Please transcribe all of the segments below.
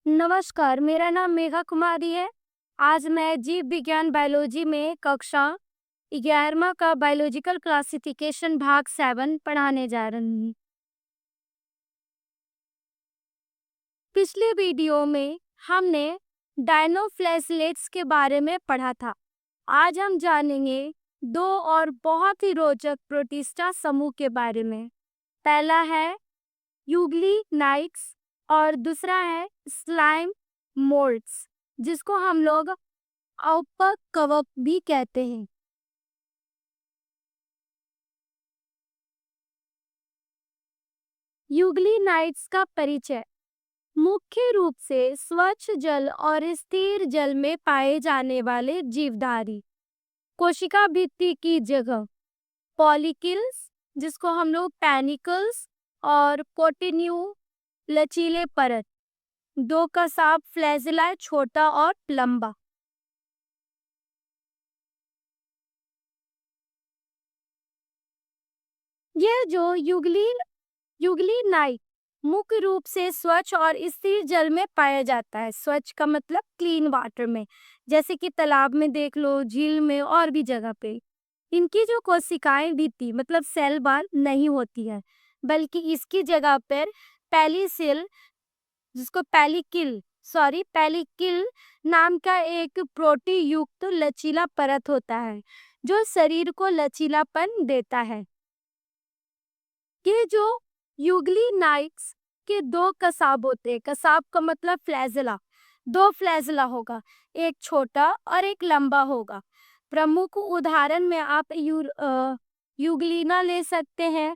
नमस्कार, मेरा नाम मेघा कुमारी है। आज मैं जीव विज्ञान बायोलॉजी में कक्षा 11वां का बायोलॉजिकल क्लासिफिकेशन भाग 7 पढ़ाने जा रही हूँ। पिछले वीडियो में हमने डायनोफ्लैजेलेट्स के बारे में पढ़ा था। आज हम जानेंगे दो और बहुत ही रोचक प्रोटिस्टा समूह के बारे में। पहला है यूग्लिनाइट्स और दूसरा है स्लाइम मोल्ड्स, जिसको हम लोग औपक कवक भी कहते हैं। यूग्लिनाइट्स का परिचय। मुख्य रूप से स्वच्छ जल और स्थिर जल में पाए जाने वाले जीवधारी कोशिका भित्ति की जगह पॉलिकिल्स, जिसको हम लोग पैनिकल्स, और कोटिन्यू लचीले परत, दो कसाब फ्लैजिला छोटा और लंबा। यह जो यूग्लिनाइट मुख्य रूप से स्वच्छ और स्थिर जल में पाया जाता है। स्वच्छ का मतलब क्लीन वाटर में, जैसे कि तालाब में देख लो, झील में और भी जगह पे। इनकी जो कोशिकाएं भित्ति मतलब सेल वॉल नहीं होती है, बल्कि इसकी जगह पर पेलिसिल, जिसको पेलिकिल नाम का एक प्रोटी युक्त लचीला परत होता है, जो शरीर को लचीलापन देता है। ये जो यूग्लिनाइट्स के दो कसाब होते हैं, कसाब का मतलब फ्लैजिला, दो फ्लैजिला होगा, एक छोटा और एक लंबा होगा। प्रमुख उदाहरण में आप यूग्लिना ले सकते हैं।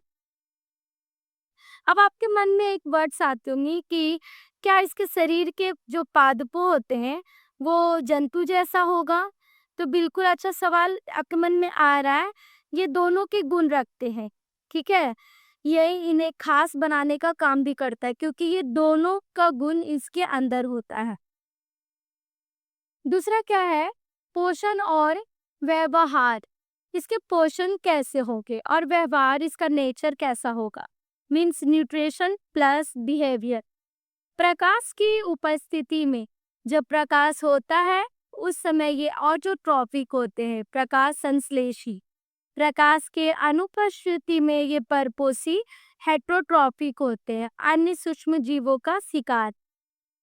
अब आपके मन में एक वर्ड्स आते होंगे कि क्या इसके शरीर के जो पादपों होते हैं वो जंतु जैसा होगा? तो बिल्कुल अच्छा सवाल आपके मन में आ रहा है। ये दोनों के गुण रखते हैं, ठीक है। यही इन्हें खास बनाने का काम भी करता है, क्योंकि ये दोनों का गुण इसके अंदर होता है। दूसरा क्या है? पोषण और व्यवहार। इसके पोषण कैसे होंगे और व्यवहार इसका नेचर कैसा होगा? Means nutrition plus behaviour. प्रकाश की उपस्थिति में जब प्रकाश होता है उस समय ये ऑटोट्रॉफिक होते हैं, प्रकाश संश्लेषी। प्रकाश के अनुपस्थिति में ये परपोषी हेटरोट्रॉफिक होते हैं, अन्य सूक्ष्म जीवों का शिकार।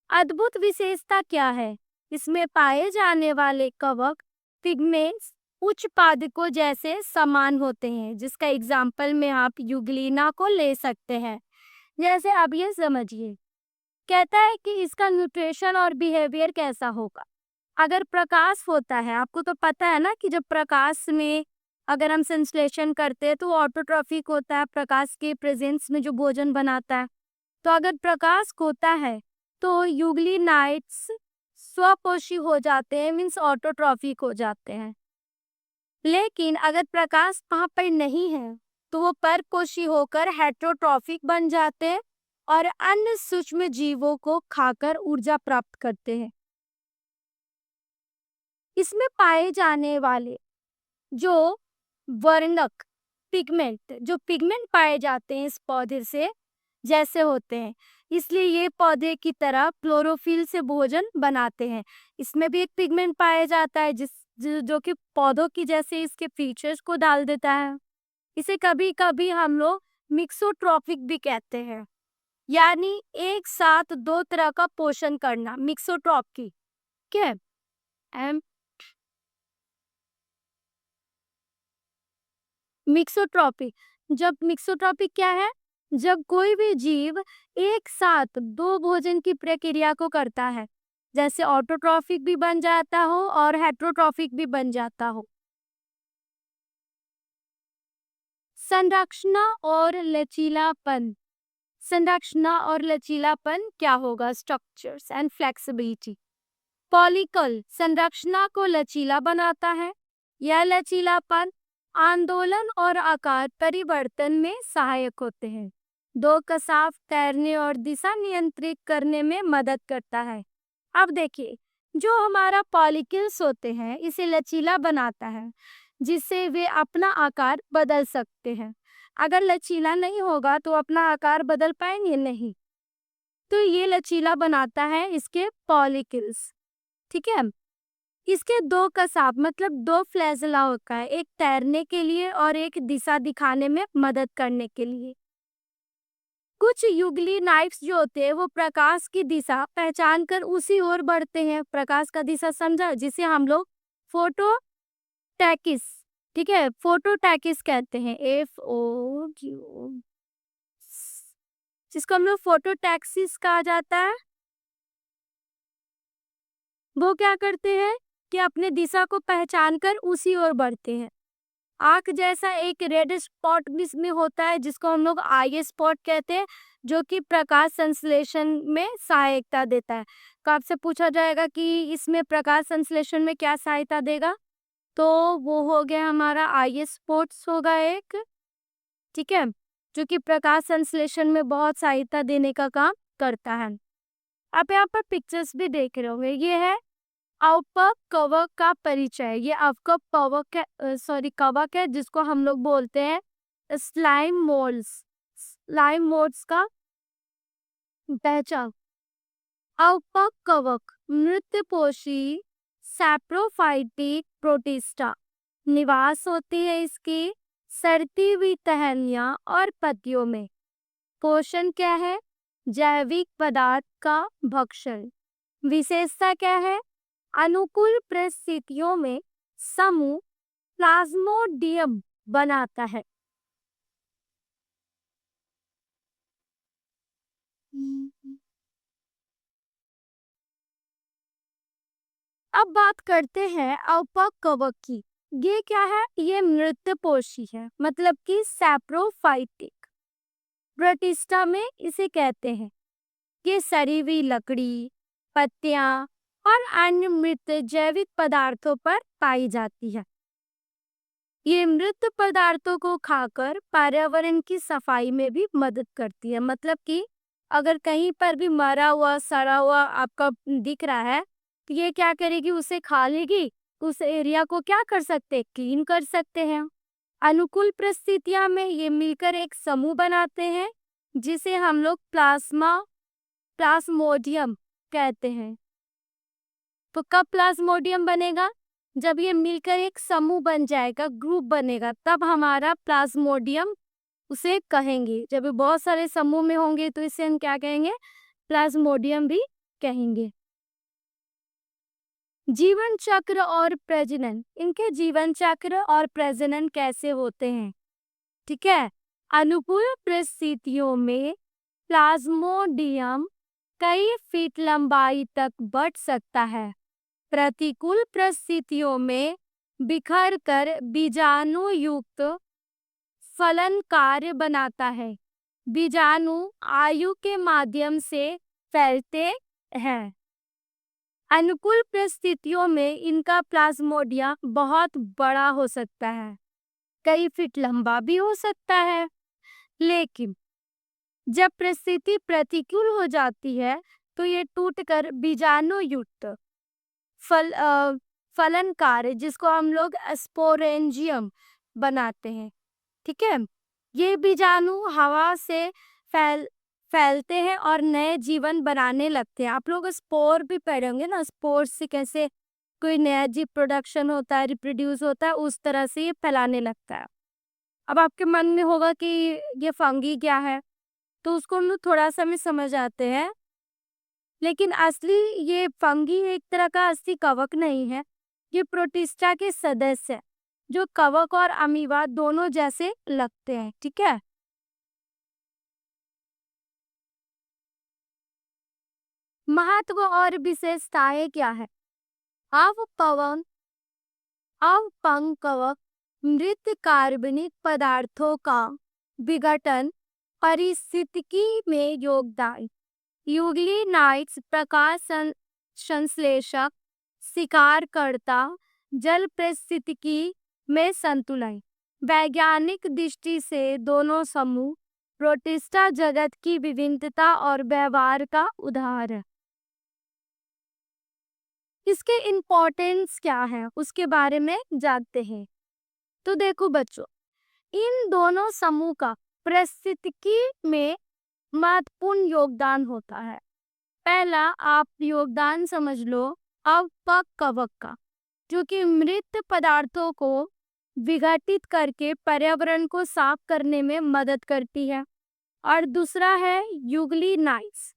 अद्भुत विशेषता क्या है? इसमें पाए जाने वाले कवक पिगमेंट्स उच्च पादकों जैसे समान होते हैं, जिसका एग्जाम्पल में आप यूग्लिना को ले सकते हैं। जैसे अब ये समझिए, कहता है कि इसका न्यूट्रिशन और बिहेवियर कैसा होगा। अगर प्रकाश होता है, आपको तो पता है ना कि जब प्रकाश में अगर हम संश्लेषण करते हैं तो ऑटोट्रॉफिक होता है, प्रकाश के प्रेजेंस में जो भोजन बनाता है। तो अगर प्रकाश होता है तो यूग्लिनाइट्स स्वपोषी हो जाते हैं, मीन्स ऑटोट्रॉफिक हो जाते हैं। लेकिन अगर प्रकाश वहां पर नहीं है तो वो परपोषी होकर हेटरोट्रॉफिक बन जाते हैं और अन्य सूक्ष्म जीवों को खाकर ऊर्जा प्राप्त करते हैं। इसमें पाए जाने वाले जो वर्णक जो पिगमेंट पाए जाते हैं इस पौधे से जैसे होते हैं, इसलिए ये पौधे की तरह क्लोरोफिल से भोजन बनाते हैं। इसमें भी एक पिगमेंट पाया जाता है जो कि पौधों की जैसे इसके फीचर्स को डाल देता है। इसे कभी कभी हम लोग मिक्सोट्रॉफिक भी कहते हैं, यानी एक साथ दो तरह का पोषण करना, मिक्सोट्रॉफी। ठीक है। एम मिक्सोट्रॉपी। जब मिक्सोट्रॉपी क्या है? जब कोई भी जीव एक साथ दो भोजन की प्रक्रिया को करता है, जैसे ऑटोट्रॉफिक भी बन जाता हो और हेटरोट्रॉफिक भी बन जाता हो। संरचना और लचीलापन। संरचना और लचीलापन क्या होगा? Structures and flexibility. पॉलीकल संरचना को लचीला बनाता है। यह लचीलापन आंदोलन और आकार परिवर्तन में सहायक होते हैं। दो कसाव तैरने और दिशा नियंत्रित करने में मदद करता है। अब देखिए, जो हमारा पॉलिकल्स होते हैं इसे लचीला बनाता है, जिससे वे अपना आकार बदल सकते हैं। अगर लचीला नहीं होगा तो अपना आकार बदल पाएंगे नहीं। तो ये लचीला बनाता है इसके पॉलिकल्स। ठीक है, इसके दो कसाब मतलब दो फ्लैजला होता है, एक तैरने के लिए और एक दिशा दिखाने में मदद करने के लिए। कुछ युगली नाइफ्स जो होते हैं वो प्रकाश की दिशा पहचान कर उसी ओर बढ़ते हैं। प्रकाश का दिशा समझा, जिसे हम लोग फोटो टैकिस, ठीक है, फोटो टैकिस कहते हैं, FOTO, जिसको हम लोग फोटो टैक्सिस कहा जाता है। वो क्या करते हैं कि अपने दिशा को पहचान कर उसी ओर बढ़ते हैं। आंख जैसा एक रेड स्पॉट भी इसमें होता है, जिसको हम लोग आई स्पॉट कहते हैं, जो कि प्रकाश संश्लेषण में सहायता देता है। तो आपसे पूछा जाएगा कि इसमें प्रकाश संश्लेषण में क्या सहायता देगा, तो वो हो गया हमारा आई स्पॉट्स होगा एक, ठीक है, जो कि प्रकाश संश्लेषण में बहुत सहायता देने का काम करता है। आप यहाँ पर पिक्चर्स भी देख रहे होंगे, ये है अवपक कवक का परिचय। ये अवपक कवक कवक है, जिसको हम लोग बोलते हैं स्लाइम मोल्ड्स। स्लाइम मोल्ड्स का पहचान। अवपक कवक मृतपोषी सैप्रोफाइटिक प्रोटिस्टा निवास होती है इसकी सड़ती हुई टहनियां और पत्तियों में। पोषण क्या है, जैविक पदार्थ का भक्षण। विशेषता क्या है, अनुकूल परिस्थितियों में समूह प्लाज्मोडियम बनाता है। अब बात करते हैं अवपक कवक की। ये क्या है, ये मृतपोषी है, मतलब कि सैप्रोफाइटिक प्रोटिस्टा में इसे कहते हैं। ये सड़ी हुई लकड़ी, पत्तियां और अन्य मृत जैविक पदार्थों पर पाई जाती है। ये मृत पदार्थों को खाकर पर्यावरण की सफाई में भी मदद करती है। मतलब कि अगर कहीं पर भी मरा हुआ सड़ा हुआ आपका दिख रहा है, तो ये क्या करेगी, उसे खा लेगी, उस एरिया को क्या कर सकते, क्लीन कर सकते हैं। अनुकूल परिस्थितियों में ये मिलकर एक समूह बनाते हैं, जिसे हम लोग प्लाज्मोडियम कहते हैं। तो कब प्लाज्मोडियम बनेगा, जब ये मिलकर एक समूह बन जाएगा, ग्रुप बनेगा, तब हमारा प्लाज्मोडियम उसे कहेंगे। जब ये बहुत सारे समूह में होंगे तो इसे हम क्या कहेंगे, प्लाज्मोडियम भी कहेंगे। जीवन चक्र और प्रजनन, इनके जीवन चक्र और प्रजनन कैसे होते हैं, ठीक है। अनुकूल परिस्थितियों में प्लाज्मोडियम कई फीट लंबाई तक बढ़ सकता है। प्रतिकूल परिस्थितियों में बिखर कर बीजाणु युक्त फलन कार्य बनाता है। बीजाणु आयु के माध्यम से फैलते हैं। अनुकूल परिस्थितियों में इनका प्लाज्मोडियम बहुत बड़ा हो सकता है, कई फीट लंबा भी हो सकता है। लेकिन जब परिस्थिति प्रतिकूल हो जाती है तो ये टूटकर बीजाणु युक्त फलन कार्य, जिसको हम लोग स्पोरेंजियम बनाते हैं, ठीक है। ये बीजाणु हवा से फैलते हैं और नए जीवन बनाने लगते हैं। आप लोग स्पोर भी पढ़े होंगे ना, स्पोर से कैसे कोई नया जीव प्रोडक्शन होता है, रिप्रोड्यूस होता है, उस तरह से ये फैलाने लगता है। अब आपके मन में होगा कि ये फंगी क्या है, तो उसको हम लोग थोड़ा सा में समझ आते हैं। लेकिन असली ये फंगी एक तरह का असली कवक नहीं है, ये प्रोटिस्टा के सदस्य है, जो कवक और अमीबा दोनों जैसे लगते हैं, ठीक है। महत्व और विशेषताएं क्या है, अवपंग कवक मृत कार्बनिक पदार्थों का विघटन, पारिस्थितिकी में योगदान, यूगली नाइट्स प्रकाश संश्लेषक, शिकारकर्ता, जल पारिस्थितिकी में संतुलन। वैज्ञानिक दृष्टि से दोनों समूह प्रोटिस्टा जगत की विभिन्नता और व्यवहार का उदाहरण है। इसके इम्पोर्टेंस क्या है उसके बारे में जानते हैं। तो देखो बच्चों, इन दोनों समूह का पारिस्थितिकी में महत्वपूर्ण योगदान होता है। पहला आप योगदान समझ लो अपकवक का, जो कि मृत पदार्थों को विघटित करके पर्यावरण को साफ करने में मदद करती है। और दूसरा है यूग्लिनाइड्स,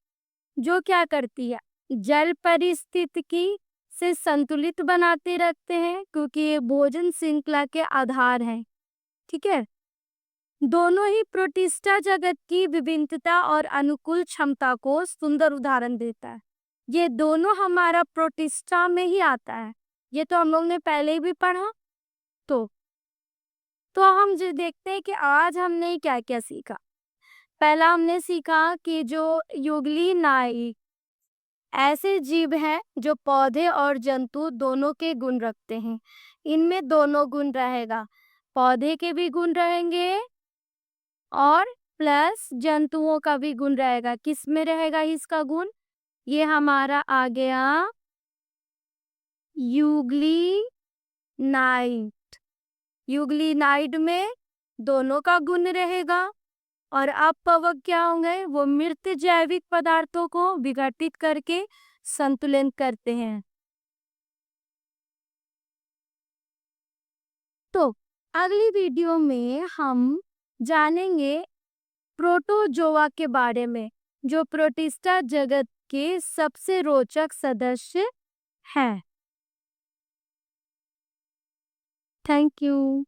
जो क्या करती है, जल परिस्थितिकी से संतुलित बनाते रखते हैं, क्योंकि ये भोजन श्रृंखला के आधार हैं। ठीक है, दोनों ही प्रोटिस्टा जगत की विभिन्नता और अनुकूल क्षमता को सुंदर उदाहरण देता है। ये दोनों हमारा प्रोटिस्टा में ही आता है, ये तो हम लोग ने पहले ही भी पढ़ा। तो हम जो देखते हैं कि आज हमने क्या क्या सीखा। पहला हमने सीखा कि जो यूग्लिनाइड ऐसे जीव हैं जो पौधे और जंतु दोनों के गुण रखते हैं। इनमें दोनों गुण रहेगा, पौधे के भी गुण रहेंगे और प्लस जंतुओं का भी गुण रहेगा। किस में रहेगा इसका गुण? ये हमारा आ गया यूग्लिनाइड। यूग्लिनाइड में दोनों का गुण रहेगा। और अपवक क्या होंगे? वो मृत जैविक पदार्थों को विघटित करके संतुलन करते हैं। तो अगली वीडियो में हम जानेंगे प्रोटोजोआ के बारे में, जो प्रोटिस्टा जगत के सबसे रोचक सदस्य हैं। Thank you.